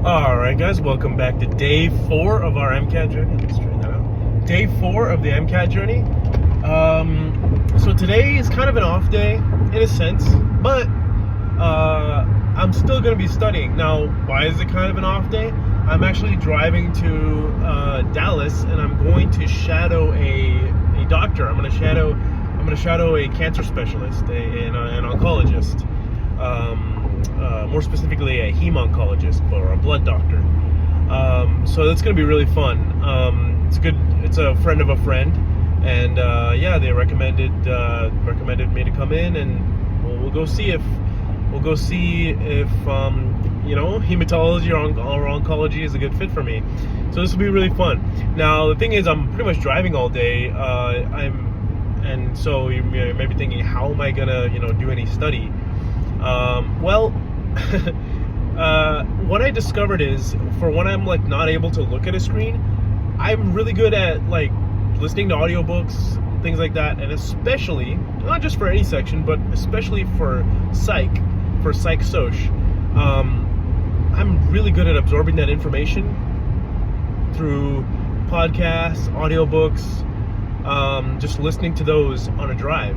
Alright guys, welcome back to day 4 of our MCAT journey. Let's try that out. Day 4 of the MCAT journey. So today is kind of an off day in a sense, but I'm still going to be studying. Now, why is it kind of an off day? I'm actually driving to Dallas, and I'm going to shadow a doctor. I'm going to shadow a cancer specialist, an oncologist. More specifically a heme-oncologist or a blood doctor. So that's going to be really fun. It's good. It's a friend of a friend, and yeah, they recommended me to come in, and we'll go see if hematology or oncology is a good fit for me. So this will be really fun. Now the thing is, I'm pretty much driving all day. And so you may be thinking, how am I gonna do any study? Well. What I discovered is, for when I'm not able to look at a screen, I'm really good at listening to audiobooks, things like that, and especially not just for any section, but especially for psych soc. I'm really good at absorbing that information through podcasts, audiobooks, just listening to those on a drive.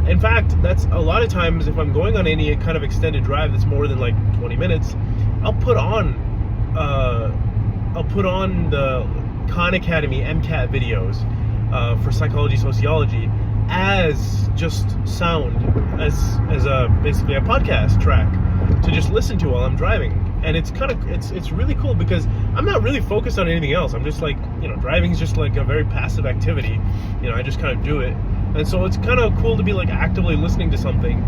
In fact, that's a lot of times, if I'm going on any kind of extended drive that's more than 20 minutes, I'll put on the Khan Academy MCAT videos for psychology, sociology as just sound, as basically a podcast track to just listen to while I'm driving. And it's really cool because I'm not really focused on anything else. I'm just driving is just a very passive activity. I just kind of do it. And so it's kind of cool to be actively listening to something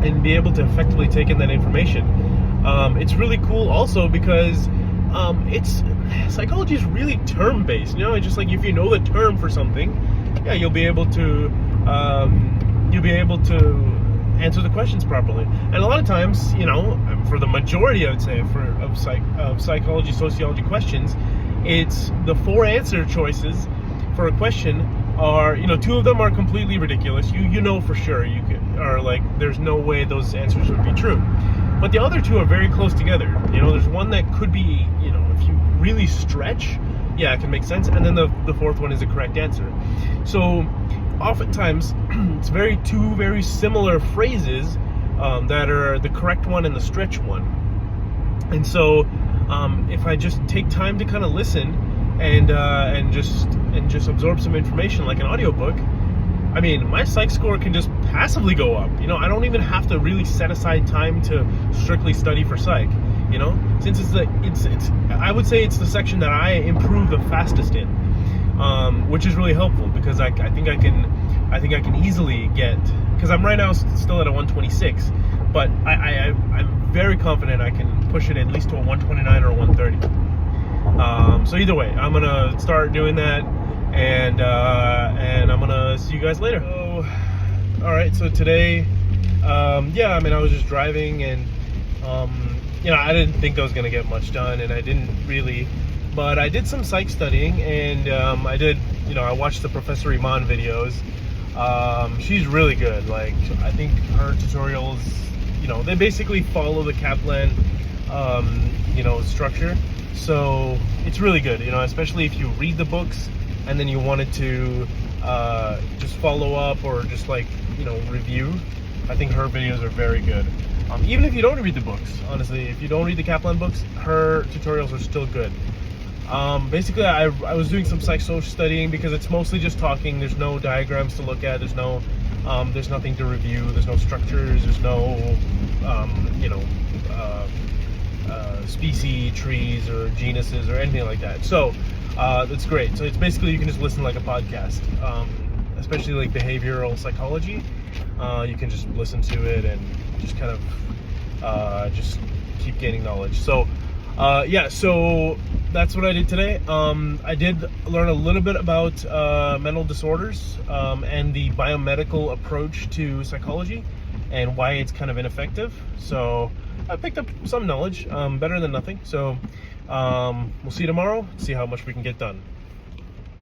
and be able to effectively take in that information. It's really cool also because psychology is really term based. Just if you know the term for something, yeah, you'll be able to answer the questions properly. And a lot of times, for the majority, I would say, of psychology, sociology questions, it's the 4 answer choices for a question are, 2 of them are completely ridiculous. You know for sure there's no way those answers would be true. But the other 2 are very close together. There's one that could be, if you really stretch, yeah, it can make sense. And then the 4th one is the correct answer. So oftentimes it's 2 very similar phrases that are the correct one and the stretch one. And so if I just take time to kind of listen and just absorb some information like an audiobook, I mean, my psych score can just passively go up. I don't even have to really set aside time to strictly study for psych. Since I would say it's the section that I improve the fastest in, which is really helpful because I think I can easily get, because I'm right now still at a 126, but I'm very confident I can push it at least to a 129 or a 130. So either way, I'm gonna start doing that, and I'm gonna see you guys later. So, all right. So today, yeah, I was just driving, and I didn't think I was gonna get much done, and I didn't really, but I did some psych studying, and I watched the Professor Iman videos. She's really good. I think her tutorials, they basically follow the Kaplan, structure. So it's really good, especially if you read the books and then you wanted to just follow up or just review. I think her videos are very good. Even if you don't read the books, honestly, if you don't read the Kaplan books, her tutorials are still good. Basically, I was doing some psych-social studying because it's mostly just talking. There's no diagrams to look at. There's nothing to review. There's no structures. There's no, species, trees, or genuses, or anything like that. So that's great. So it's basically, you can just listen like a podcast, especially behavioral psychology. You can just listen to it and just kind of just keep gaining knowledge. So yeah, so that's what I did today. I did learn a little bit about mental disorders and the biomedical approach to psychology and why it's kind of ineffective. So I picked up some knowledge, better than nothing. So we'll see you tomorrow, see how much we can get done.